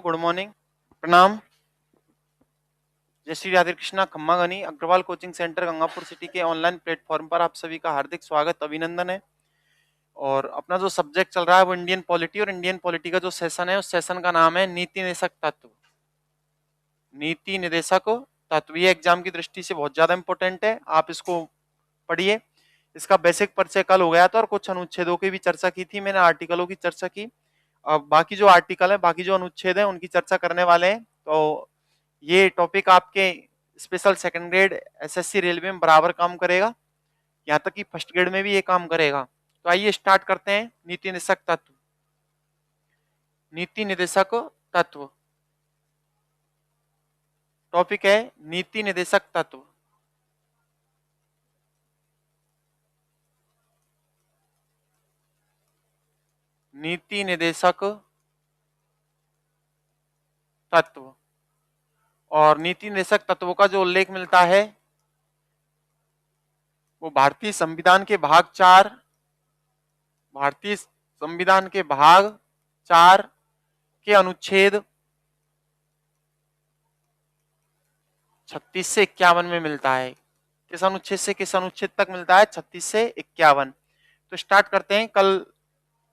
Good morning, प्रणाम। जय श्री राधे कृष्णा। खम्मा गनी Agrawal coaching centre Gangapur city के ऑनलाइन प्लेटफॉर्म पर आप सभी का हार्दिक स्वागत, अभिनंदन है। और अपना जो सब्जेक्ट चल रहा है वो इंडियन पॉलिटी, और इंडियन पॉलिटी का जो सेशन है उस सेशन का नाम है नीति निदेशक तत्व। नीति निदेशक तत्व ये एग्जाम की दृष्टि से बहुत ज्यादा इंपॉर्टेंट है, आप इसको पढ़िए। इसका बेसिक परिचय कल हो गया था और कुछ अनुच्छेदों की भी चर्चा की थी, मैंने आर्टिकलों की चर्चा की। अब बाकी जो आर्टिकल है, बाकी जो अनुच्छेद है उनकी चर्चा करने वाले हैं। तो ये टॉपिक आपके special second grade SSC railway में बराबर काम करेगा, यहाँ तक कि फर्स्ट ग्रेड में भी ये काम करेगा। तो आइए स्टार्ट करते हैं। नीति निदेशक तत्व। नीति निदेशक तत्व टॉपिक है नीति निदेशक तत्व। नीति निदेशक तत्व और नीति निदेशक तत्वों का जो उल्लेख मिलता है वो भारतीय संविधान के भाग 4, भारतीय संविधान के भाग 4 के अनुच्छेद 36 से 51 में मिलता है। किस अनुच्छेद से किस अनुच्छेद तक मिलता है? 36 से 51। तो स्टार्ट करते हैं। कल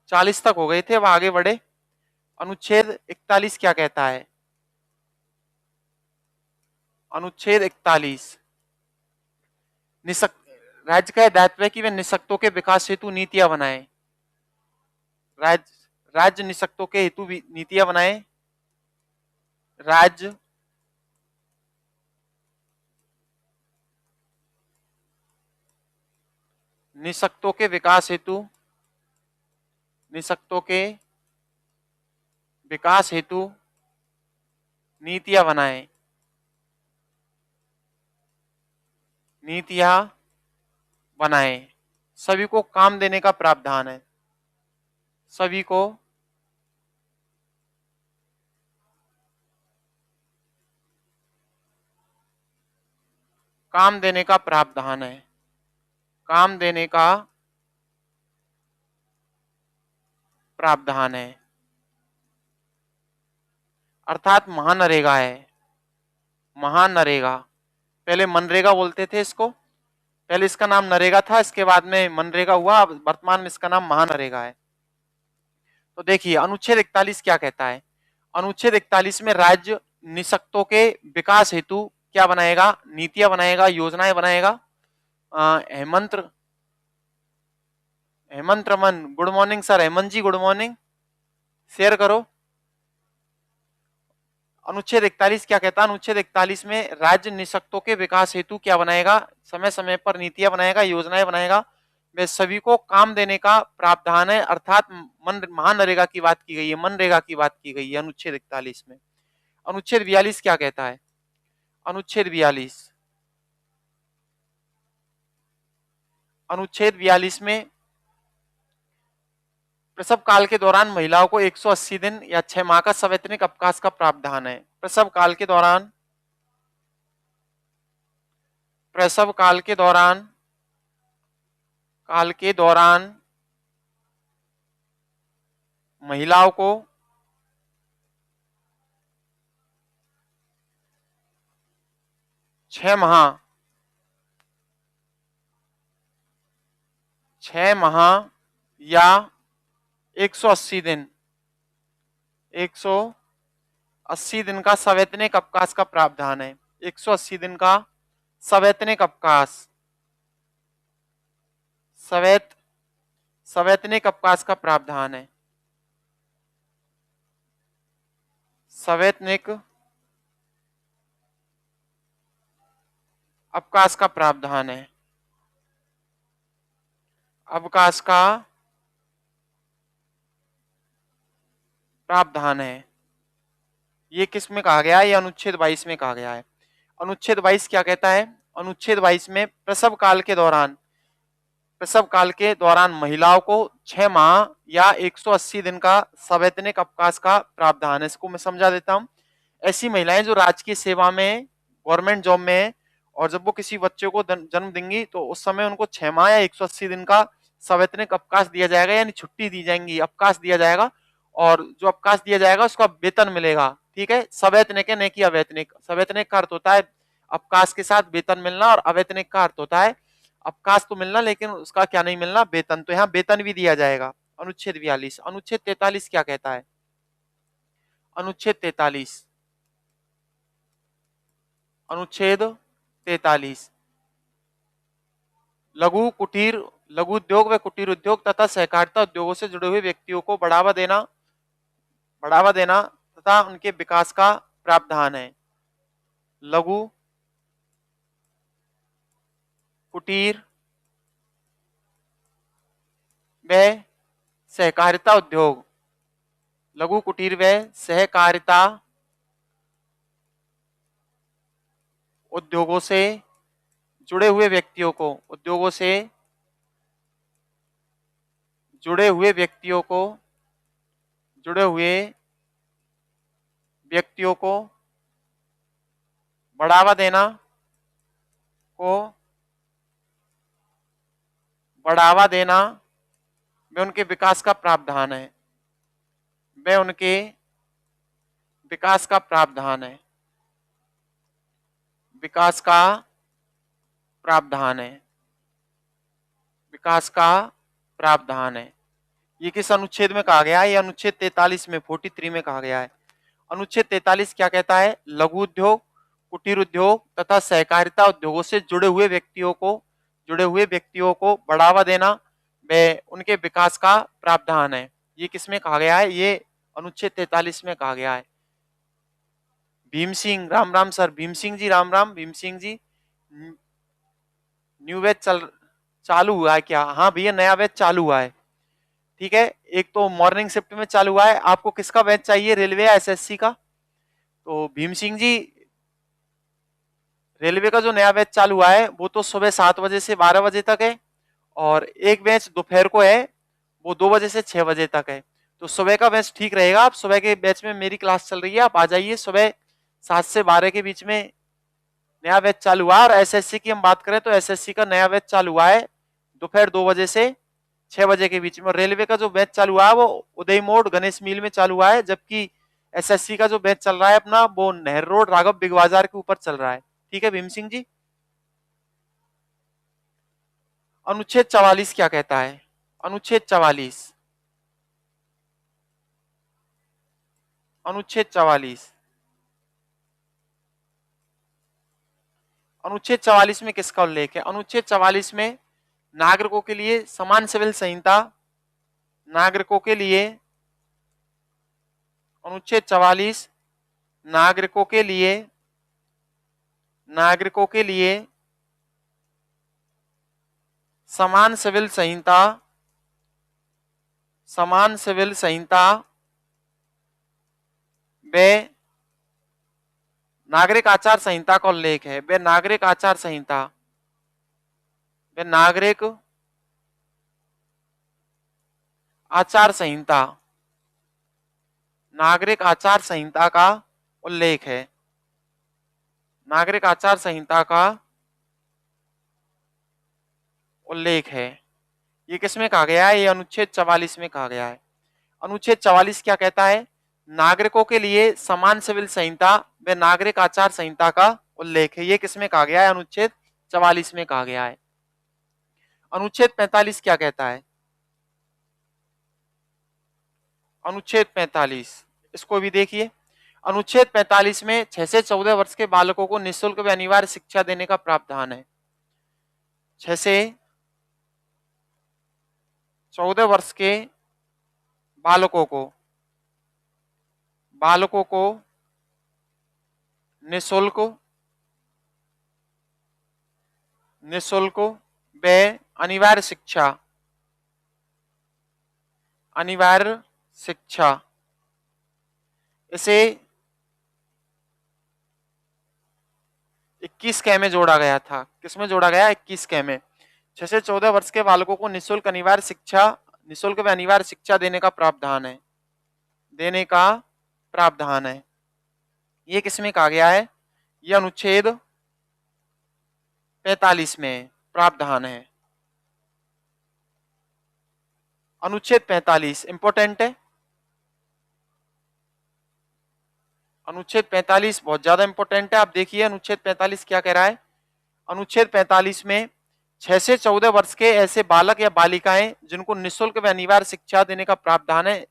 40 तक हो गए थे, अब आगे बढ़े। अनुच्छेद 41 क्या कहता है? अनुच्छेद 41 राज्य का दायित्व है कि वे निशक्तों के विकास हेतु नीतियां बनाए। राज्य निशक्तों के हेतु नीतियां बनाए। राज्य निशक्तों के विकास हेतु, निशक्तों के विकास हेतु नीतियां बनाए। नीतियां बनाए। सभी को काम देने का प्रावधान है। सभी को काम देने का प्रावधान है। काम देने का प्रावधान है, अर्थात महानरेगा है। महानरेगा, पहले मनरेगा बोलते थे इसको, पहले इसका नाम नरेगा था, इसके बाद में मनरेगा हुआ, अब वर्तमान में इसका नाम महानरेगा है। तो देखिए अनुच्छेद 41 क्या कहता है। अनुच्छेद 41 में राज्य निशक्तों के विकास हेतु क्या बनाएगा? नीतियां बनाएगा, योजनाएं बनाएगा। Hemant Raman, good morning sir. Hemant ji good morning, share करो। अनुच्छेद 41 क्या कहता है? अनुच्छेद 41 में राज्य निशक्तों के विकास हेतु क्या बनाएगा? समय समय पर नीतियां बनाएगा, योजनाएं बनाएगा। वे सभी को काम देने का प्रावधान है, अर्थात महानरेगा की बात की गई है, मनरेगा की बात की गई है अनुच्छेद 41 में। अनुच्छेद 42 क्या कहता है? अनुच्छेद 42, अनुच्छेद 42 में प्रसव काल के दौरान महिलाओं को 180 दिन या 6 माह का सवैतनिक अवकाश का प्रावधान है। प्रसव काल के दौरान, प्रसव काल के दौरान महिलाओं को 6 माह या 180 दिन, 180 दिन का सवैतनिक अवकाश का प्रावधान है। 180 दिन का सवैतनिक अवकाश, सवैतनिक अवकाश का प्रावधान है। सवैतनिक अवकाश का प्रावधान है। अवकाश का प्रावधान है। ये किस में कहा गया है? ये अनुच्छेद 22 में कहा गया है। अनुच्छेद 22 क्या कहता है? अनुच्छेद 22 में प्रसव काल के दौरान महिलाओं को 6 माह या 180 दिन का सवैतनिक अवकाश का प्रावधान है। इसको मैं समझा देता हूं। ऐसी महिलाएं जो राजकीय सेवा में, गवर्नमेंट जॉब में है, और जब वो किसी बच्चे को जन्म देंगी तो उस समय उनको 6 माह या 180 दिन का सवैतनिक अवकाश दिया जाएगा, यानी छुट्टी दी जाएंगी, अवकाश दिया जाएगा। और जो अवकाश दिया जाएगा उसका वेतन मिलेगा। ठीक है, सवैतनिक है, न कि अवैतनिक। सवैतनिक का अर्थ होता है अवकाश के साथ वेतन मिलना, और अवैतनिक का अर्थ होता है अवकाश तो मिलना लेकिन उसका क्या नहीं मिलना, वेतन। तो यहाँ वेतन भी दिया जाएगा। अनुच्छेद 42। अनुच्छेद 43 क्या कहता है? अनुच्छेद 43, अनुच्छेद 43, लघु उद्योग व कुटीर उद्योग तथा सहकारिता उद्योगों से जुड़े हुए व्यक्तियों को बढ़ावा देना तथा उनके विकास का प्रावधान है। लघु कुटीर व सहकारिता उद्योग, लघु कुटीर व सहकारिता उद्योगों से जुड़े हुए व्यक्तियों को, उद्योगों से जुड़े हुए व्यक्तियों को, जुड़े हुए व्यक्तियों को बढ़ावा देना, को बढ़ावा देना व उनके विकास का प्रावधान है। व उनके विकास का प्रावधान है। विकास का प्रावधान है। विकास का प्रावधान है। ये किस अनुच्छेद में कहा गया है? ये अनुच्छेद 43 में, 43 में कहा गया है। अनुच्छेद 43 क्या कहता है? लघु उद्योग, कुटीर उद्योग तथा सहकारिता उद्योगों से जुड़े हुए व्यक्तियों को बढ़ावा देना व उनके विकास का प्रावधान है। ये किसमें कहा गया है? ये अनुच्छेद 43 में कहा गया है। Bhim Singh, Ram Ram sir. Bhim Singh ji, Ram Ram. Bhim Singh ji, new batch चालू हुआ है क्या? हाँ भैया, नया बैच चालू हुआ है। ठीक है, एक तो मॉर्निंग शिफ्ट में चालू हुआ है। आपको किसका बैच चाहिए, रेलवे या एसएससी का? तो भीम सिंह जी, रेलवे का जो नया बैच चालू हुआ है वो तो सुबह 7 बजे से 12 बजे तक है, और एक बैच दोपहर को है, वो 2 बजे से 6 बजे तक है। तो सुबह का बैच ठीक रहेगा। आप सुबह के बैच में मेरी क्लास चल रही है, आप आ जाइए। सुबह 7 से 12 के बीच में नया बैच चालू हुआ। और एसएससी की हम बात करें तो एसएससी का नया बैच चालू हुआ है दोपहर 2 बजे से 6 बजे के बीच में। रेलवे का जो बैच चालू हुआ है वो उदय मोड़ गणेश मिल में चालू हुआ है, जबकि एसएससी का जो बैच चल रहा है अपना, वो नेहरू रोड राघव बिग बाजार के ऊपर चल रहा है। ठीक है भीम सिंह जी। अनुच्छेद 44 क्या कहता है? अनुच्छेद 44, अनुच्छेद 44, अनुच्छेद 44 में किसका उल्लेख है? अनुच्छेद 44 में नागरिकों के लिए समान सिविल संहिता, नागरिकों के लिए, अनुच्छेद 44 नागरिकों के लिए, नागरिकों के लिए समान सिविल संहिता, समान सिविल संहिता व नागरिक आचार संहिता का उल्लेख है। व नागरिक आचार संहिता, व नागरिक आचार संहिता, नागरिक आचार संहिता का उल्लेख है। नागरिक आचार संहिता का उल्लेख है। ये किसमें कहा गया है? ये अनुच्छेद 44 में कहा गया है। अनुच्छेद 44 क्या कहता है? नागरिकों के लिए समान सिविल संहिता व नागरिक आचार संहिता का उल्लेख है। ये किसमें कहा गया है? अनुच्छेद 44 में कहा गया है। अनुच्छेद 45 क्या कहता है? अनुच्छेद 45, इसको भी देखिए। अनुच्छेद 45 में 6 से 14 वर्ष के बालकों को निःशुल्क व अनिवार्य शिक्षा देने का प्रावधान है। 6 से 14 वर्ष के बालकों को, निःशुल्क, निःशुल्क व अनिवार्य शिक्षा, अनिवार्य शिक्षा, इसे 21 क में जोड़ा गया था। किसमें जोड़ा गया? 21 क में। 6 से 14 वर्ष के बालकों को निःशुल्क अनिवार्य शिक्षा, निःशुल्क व अनिवार्य शिक्षा देने का प्रावधान है, देने का प्रावधान है। ये किसमें कहा गया है? ये अनुच्छेद 45 में प्रावधान है। अनुच्छेद 45 इंपॉर्टेंट है। अनुच्छेद 45 बहुत ज्यादा इंपॉर्टेंट है। आप देखिए अनुच्छेद 45 क्या कह रहा है। अनुच्छेद 45 में 6 से 14 वर्ष के ऐसे बालक या बालिकाएं जिनको निःशुल्क व अनिवार्य शिक्षा देने का प्रावधान है,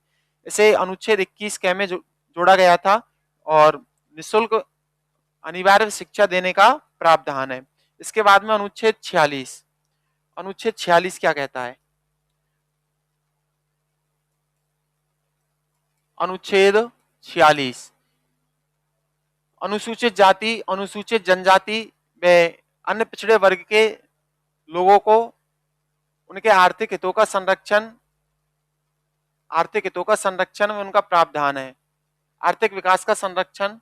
इसे अनुच्छेद 21 क में जोड़ा गया था और निःशुल्क अनिवार्य शिक्षा देने का प्रावधान है। इसके बाद में अनुच्छेद 46, अनुच्छेद 46 क्या कहता है। अनुच्छेद 46 अनुसूचित जाति, अनुसूचित जनजाति व अन्य पिछड़े वर्ग के लोगों को उनके आर्थिक हितों का संरक्षण, आर्थिक हितों का संरक्षण में उनका प्रावधान है। आर्थिक विकास का संरक्षण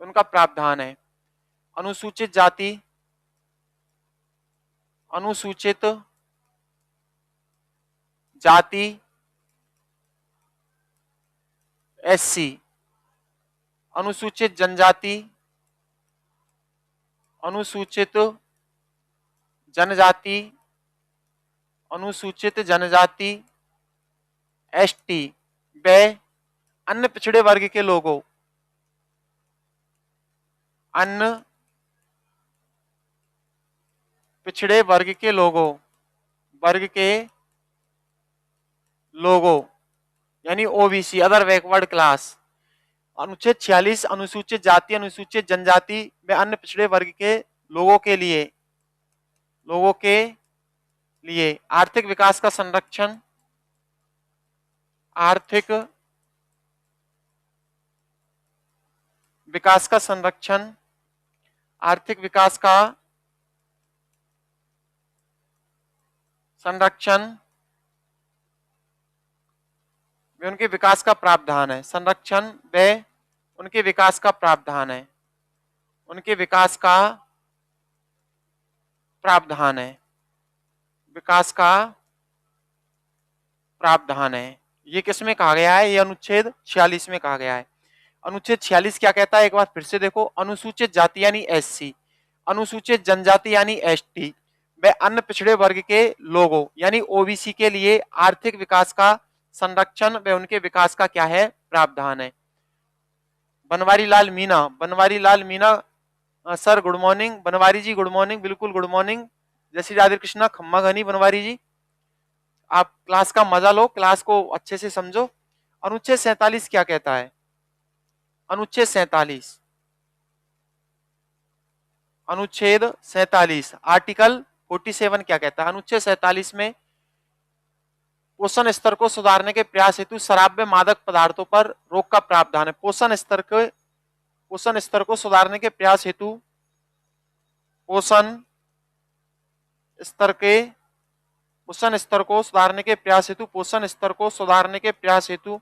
उनका प्रावधान है। अनुसूचित जाति, अनुसूचित जाति एससी, अनुसूचित जनजाति, अनुसूचित जनजाति, अनुसूचित जनजाति एसटी व अन्य पिछड़े वर्ग के लोगों, अन्य पिछड़े वर्ग के लोगों, वर्ग के लोगों यानी ओबीसी, अदर बैकवर्ड क्लास। अनुच्छेद 46 अनुसूचित जाति, अनुसूचित जनजाति व अन्य पिछड़े वर्ग के लोगों के लिए, लोगों के लिए आर्थिक विकास का संरक्षण, आर्थिक विकास का संरक्षण, आर्थिक विकास का संरक्षण व उनके विकास का प्रावधान है। संरक्षण व उनके विकास का प्रावधान है, उनके विकास का प्रावधान है, विकास का प्रावधान है। ये किसमें कहा गया है, ये अनुच्छेद 46 में कहा गया है। अनुच्छेद 46 क्या कहता है, एक बार फिर से देखो। अनुसूचित जाति यानी एससी, अनुसूचित जनजाति यानी एसटी व अन्य पिछड़े वर्ग के लोगों यानी ओबीसी के लिए आर्थिक विकास का संरक्षण व उनके विकास का क्या है, प्रावधान है। Banwari Lal Meena, Banwari Lal Meena sir good morning. Banwari ji good morning, बिल्कुल गुड मॉर्निंग। जय श्री राधे कृष्णा, खम्मा घनी बनवारी जी। आप क्लास का मजा लो, क्लास को अच्छे से समझो। अनुच्छेद 47 क्या कहता है, अनुच्छेद 47, अनुच्छेद 47 आर्टिकल 47 क्या कहता है। अनुच्छेद 47 में पोषण स्तर को सुधारने के प्रयास हेतु शराब व मादक पदार्थों पर रोक का प्रावधान है। पोषण स्तर को सुधारने के प्रयास हेतु, पोषण स्तर को सुधारने के प्रयास हेतु, पोषण स्तर को सुधारने के प्रयास हेतु,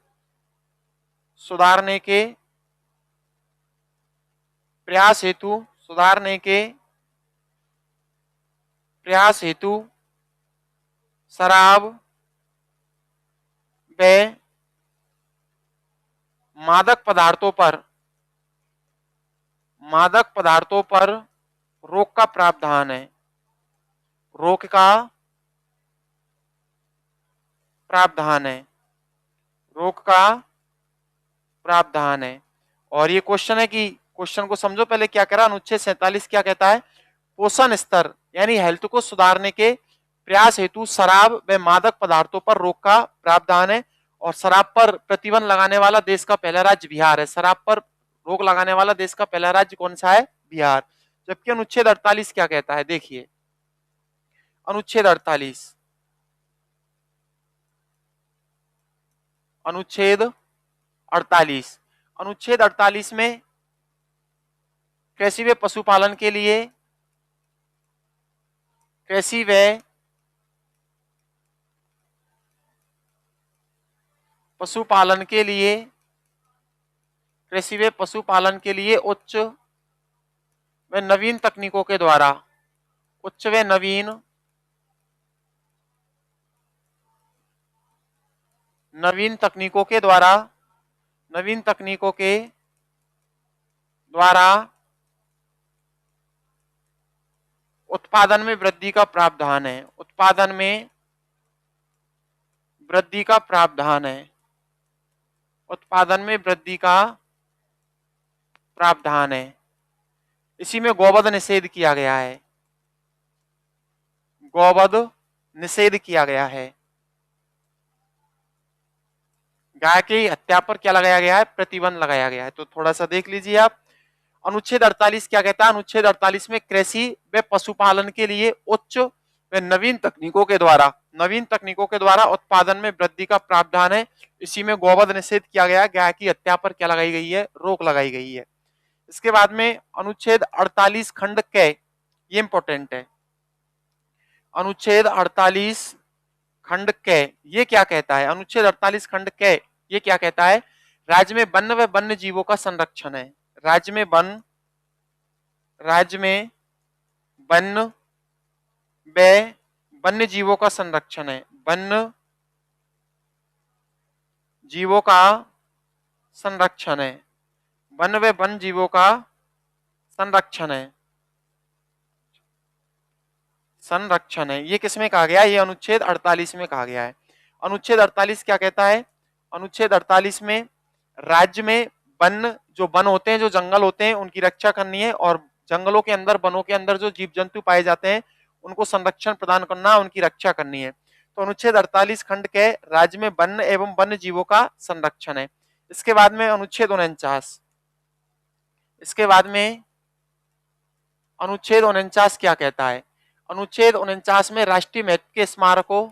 सुधारने के प्रयास हेतु, सुधारने के प्रयास हेतु शराब व मादक पदार्थों पर रोक का प्रावधान है, रोक का प्रावधान है, रोक का प्रावधान है। और ये क्वेश्चन है कि क्वेश्चन को समझो पहले क्या कह रहा। अनुच्छेद 47 क्या कहता है, पोषण स्तर यानी हेल्थ को सुधारने के प्रयास हेतु शराब व मादक पदार्थों पर रोक का प्रावधान है। और शराब पर प्रतिबंध लगाने वाला देश का पहला राज्य बिहार है। शराब पर रोक लगाने वाला देश का पहला राज्य कौन सा है, बिहार। जबकि अनुच्छेद 48 क्या कहता है, देखिए अनुच्छेद 48, अनुच्छेद 48, अनुच्छेद 48 में कृषि व पशुपालन के लिए, कृषि व पशुपालन के लिए, कृषि व पशुपालन के लिए उच्च व नवीन तकनीकों के द्वारा, उच्च व नवीन तकनीकों के द्वारा, नवीन तकनीकों के द्वारा उत्पादन में वृद्धि का प्रावधान है, उत्पादन में वृद्धि का प्रावधान है, उत्पादन में वृद्धि का प्रावधान है। इसी में गौवध निषेध किया गया है, गौवध निषेध किया गया है। गाय की हत्या पर क्या लगाया गया है, प्रतिबंध लगाया गया है। तो थोड़ा सा देख लीजिए आप। अनुच्छेद 48 क्या कहता है, अनुच्छेद 48 में कृषि व पशुपालन के लिए उच्च व नवीन तकनीकों के द्वारा उत्पादन में वृद्धि का प्रावधान है। इसी में गौवध निषेध किया गया है, गाय की हत्या पर क्या लगाई गई है, रोक लगाई गई है। इसके बाद में अनुच्छेद 48 खंड क, ये इंपॉर्टेंट है। अनुच्छेद 48 खंड क ये क्या कहता है, अनुच्छेद 48 खंड क ये क्या कहता है, राज्य में वन्य व वन्य जीवों का संरक्षण है। राज्य में वन्य व वन्य जीवों का संरक्षण है, वन्य जीवों का संरक्षण है, वन्य व वन्य जीवों का संरक्षण है, संरक्षण है। ये किसमें कहा गया है, ये अनुच्छेद 48 में कहा गया है। अनुच्छेद 48 क्या कहता है, अनुच्छेद 48 में राज्य में वन, जो वन होते हैं, जो जंगल होते हैं, उनकी रक्षा करनी है, और जंगलों के अंदर, वनों के अंदर जो जीव जंतु पाए जाते हैं उनको संरक्षण प्रदान करना, उनकी रक्षा करनी है। तो अनुच्छेद 48 खंड के राज्य में वन एवं वन्य जीवों का संरक्षण है। इसके बाद में अनुच्छेद 49, इसके बाद में अनुच्छेद 49 क्या कहता है, अनुच्छेद 49 में राष्ट्रीय महत्व के स्मारकों,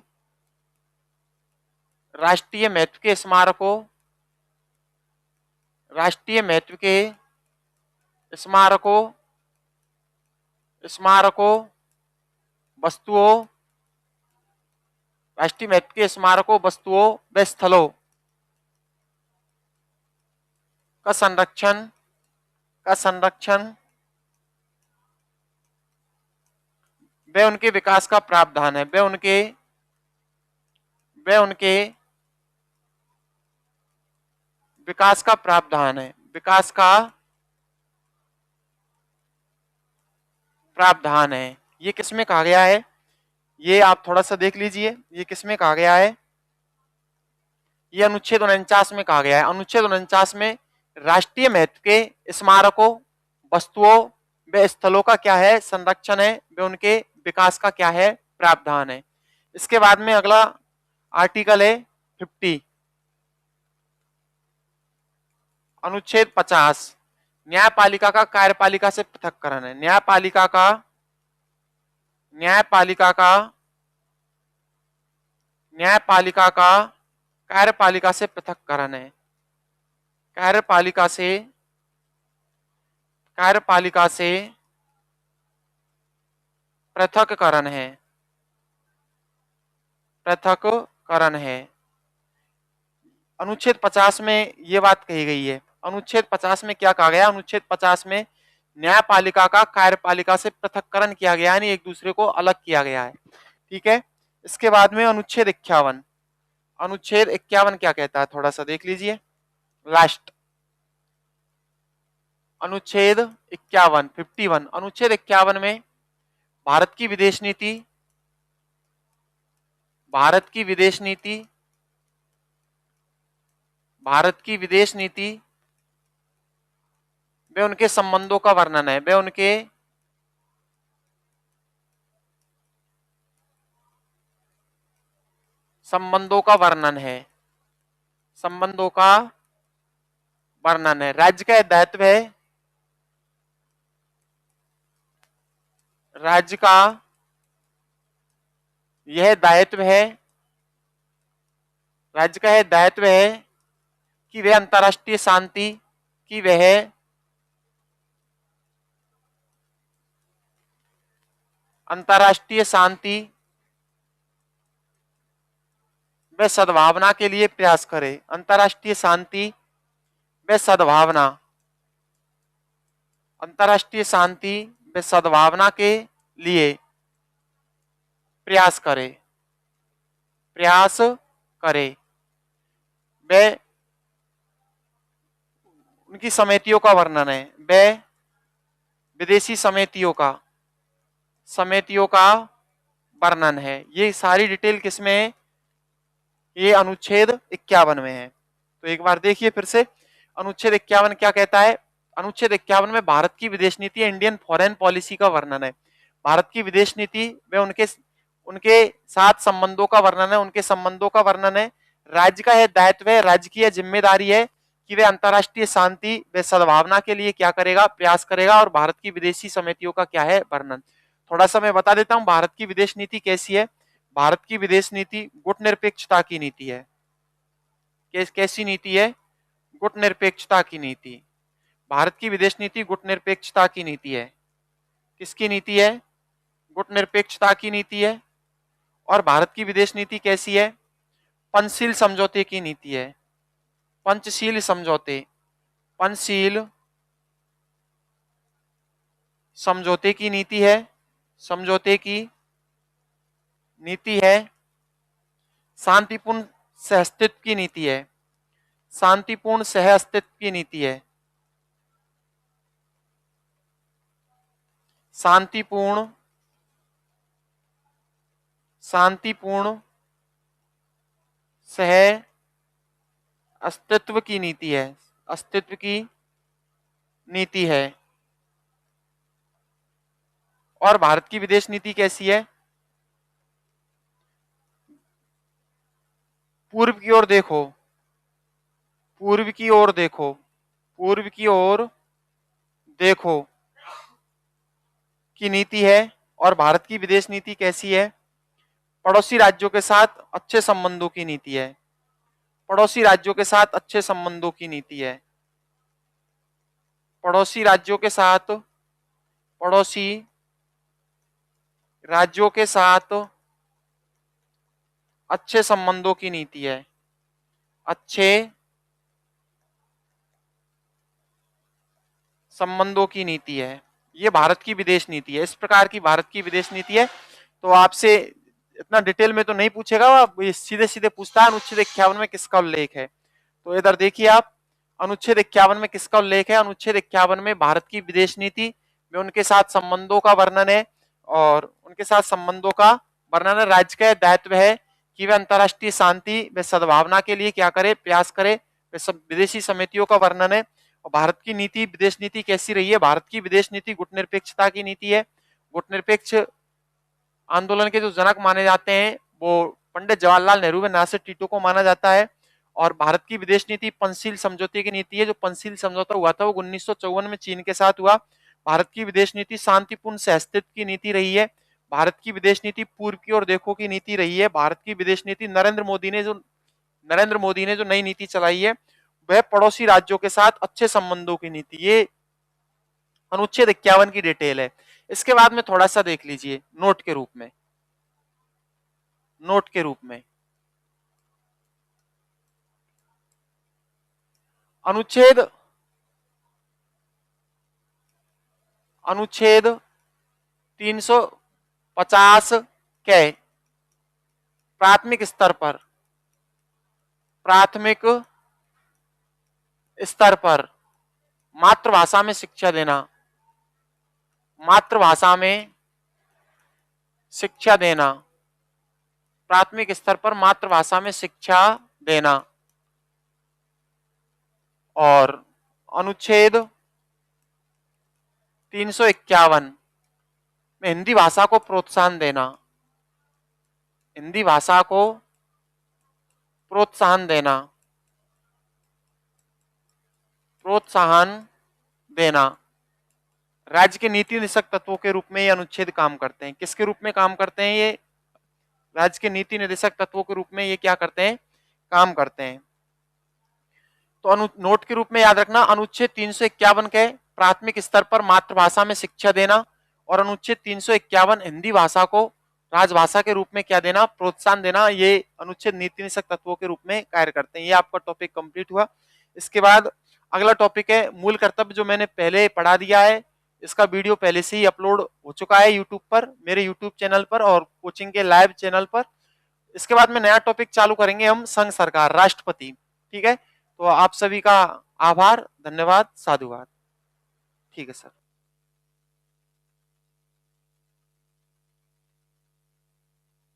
राष्ट्रीय महत्व के स्मारकों, राष्ट्रीय महत्व के स्मारकों, स्मारकों, वस्तुओं, राष्ट्रीय महत्व के स्मारकों, वस्तुओं व स्थलों का संरक्षण, व उनके विकास का प्रावधान है, व उनके विकास का प्रावधान है, विकास का प्रावधान है। ये किसमें कहा गया है, ये आप थोड़ा सा देख लीजिए, ये किसमें कहा गया है, ये अनुच्छेद 49 में कहा गया है। अनुच्छेद 49 में राष्ट्रीय महत्व के स्मारकों, वस्तुओं व स्थलों का क्या है, संरक्षण है, व उनके विकास का क्या है, प्रावधान है। इसके बाद में अगला आर्टिकल है 50, अनुच्छेद 50, न्यायपालिका का कार्यपालिका से पृथक्करण है। न्यायपालिका का कार्यपालिका से पृथक्करण है, कार्यपालिका से पृथक्करण है, पृथक्करण है। अनुच्छेद 50 में ये बात कही गई है। अनुच्छेद 50 में क्या कहा गया, अनुच्छेद 50 में न्यायपालिका का कार्यपालिका से पृथक्करण किया गया, यानी एक दूसरे को अलग किया गया है। ठीक है। इसके बाद में अनुच्छेद 51, अनुच्छेद 51 क्या कहता है, थोड़ा सा देख लीजिए, लास्ट अनुच्छेद 51, 51, अनुच्छेद 51 में भारत की विदेश नीति, भारत की विदेश नीति, भारत की विदेश नीति वे उनके संबंधों का वर्णन है, वे उनके संबंधों का वर्णन है, संबंधों का वर्णन है। राज्य का दायित्व है, राज्य का यह दायित्व है, राज्य का यह दायित्व है कि वह अंतर्राष्ट्रीय शांति, कि वह अंतर्राष्ट्रीय शांति व सद्भावना के लिए प्रयास करे, अंतर्राष्ट्रीय शांति व सद्भावना, अंतर्राष्ट्रीय शांति व सद्भावना के लिए प्रयास करे, प्रयास करे। वे उनकी समितियों का वर्णन है, वे विदेशी समितियों का वर्णन है। ये सारी डिटेल किसमें है, ये अनुच्छेद 51 में है। तो एक बार देखिए फिर से, अनुच्छेद 51 क्या कहता है, अनुच्छेद 51 में भारत की विदेश नीति, इंडियन फॉरेन पॉलिसी का वर्णन है। भारत की विदेश नीति में उनके उनके साथ संबंधों का वर्णन है, उनके संबंधों का वर्णन है। राज्य का यह दायित्व है, राज्य की यह जिम्मेदारी है कि वे अंतर्राष्ट्रीय शांति व सद्भावना के लिए क्या करेगा, प्रयास करेगा। और भारत की विदेशी समितियों का क्या है, वर्णन। थोड़ा सा मैं बता देता हूं भारत की विदेश नीति कैसी है। भारत की विदेश नीति गुटनिरपेक्षता की नीति है। कैसी नीति है? गुटनिरपेक्षता की नीति। भारत की विदेश नीति गुटनिरपेक्षता की नीति है। किसकी नीति है? गुटनिरपेक्षता की नीति है। और भारत की विदेश नीति कैसी है? पंचशील समझौते की नीति है। पंचशील समझौते, पंचशील समझौते की नीति है। समझौते की नीति है। शांतिपूर्ण सहअस्तित्व की नीति है। शांतिपूर्ण सहअस्तित्व की नीति है। शांतिपूर्ण सह अस्तित्व की नीति है। अस्तित्व की नीति है। और भारत की विदेश नीति कैसी है? पूर्व की ओर देखो, पूर्व की ओर देखो, पूर्व की ओर देखो की नीति है। और भारत की विदेश नीति कैसी है? पड़ोसी राज्यों के साथ अच्छे संबंधों की नीति है। पड़ोसी राज्यों के साथ अच्छे संबंधों की नीति है। पड़ोसी राज्यों के साथ, पड़ोसी राज्यों के साथ अच्छे संबंधों की नीति है। अच्छे संबंधों की नीति है। ये भारत की विदेश नीति है। इस प्रकार की भारत की विदेश नीति है। तो आपसे इतना डिटेल में तो नहीं पूछेगा, सीधे सीधे पूछता है अनुच्छेद 51 में किसका उल्लेख है। तो इधर देखिए आप, अनुच्छेद 51 में किसका उल्लेख है? अनुच्छेद 51 में भारत की विदेश नीति में उनके साथ संबंधों का वर्णन है। और उनके साथ संबंधों का वर्णन है। राज्य का दायित्व है कि वे अंतर्राष्ट्रीय शांति व सद्भावना के लिए क्या करे, प्रयास करे। विदेशी समितियों का वर्णन है। और भारत की नीति, विदेश नीति कैसी रही है? भारत की विदेश नीति गुटनिरपेक्षता की नीति है। गुटनिरपेक्ष आंदोलन के जो जनक माने जाते हैं वो पंडित जवाहरलाल नेहरू व नासिर टीटो को माना जाता है। और भारत की विदेश नीति पंचशील समझौते की नीति है। जो पंचशील समझौता हुआ था वो 1954 में चीन के साथ हुआ। भारत की विदेश नीति शांतिपूर्ण सहअस्तित्व की नीति रही है। भारत की विदेश नीति पूर्व की ओर देखो की नीति रही है। भारत की विदेश नीति नरेंद्र मोदी ने जो नई नीति चलाई है वह पड़ोसी राज्यों के साथ अच्छे संबंधों की नीति। ये अनुच्छेद 51 की डिटेल है। इसके बाद में थोड़ा सा देख लीजिए नोट के रूप में, नोट के रूप में अनुच्छेद 350 के प्राथमिक स्तर पर मातृभाषा में शिक्षा देना, मातृभाषा में शिक्षा देना, प्राथमिक स्तर पर मातृभाषा में शिक्षा देना। और अनुच्छेद 351 में हिंदी भाषा को प्रोत्साहन देना, हिंदी भाषा को प्रोत्साहन देना, प्रोत्साहन देना। राज्य के नीति निदेशक तत्वों के रूप में ये अनुच्छेद काम करते हैं। किसके रूप में काम करते हैं? ये राज्य के नीति निदेशक तत्वों के रूप में ये क्या करते हैं? काम करते हैं। तो नोट के रूप में याद रखना, अनुच्छेद 351 के प्राथमिक स्तर पर मातृभाषा में शिक्षा देना। और अनुच्छेद 351 हिंदी भाषा को राजभाषा के रूप में क्या देना? प्रोत्साहन देना। ये अनुच्छेद नीति निदेशक तत्वों के रूप में कार्य करते हैं। ये आपका टॉपिक कंप्लीट हुआ। इसके बाद अगला टॉपिक है मूल कर्तव्य, जो मैंने पहले पढ़ा दिया है। इसका वीडियो पहले से ही अपलोड हो चुका है यूट्यूब पर, मेरे यूट्यूब चैनल पर और कोचिंग के लाइव चैनल पर। इसके बाद में नया टॉपिक चालू करेंगे हम, संघ सरकार, राष्ट्रपति। ठीक है, तो आप सभी का आभार, धन्यवाद, साधुवाद। ठीक है सर।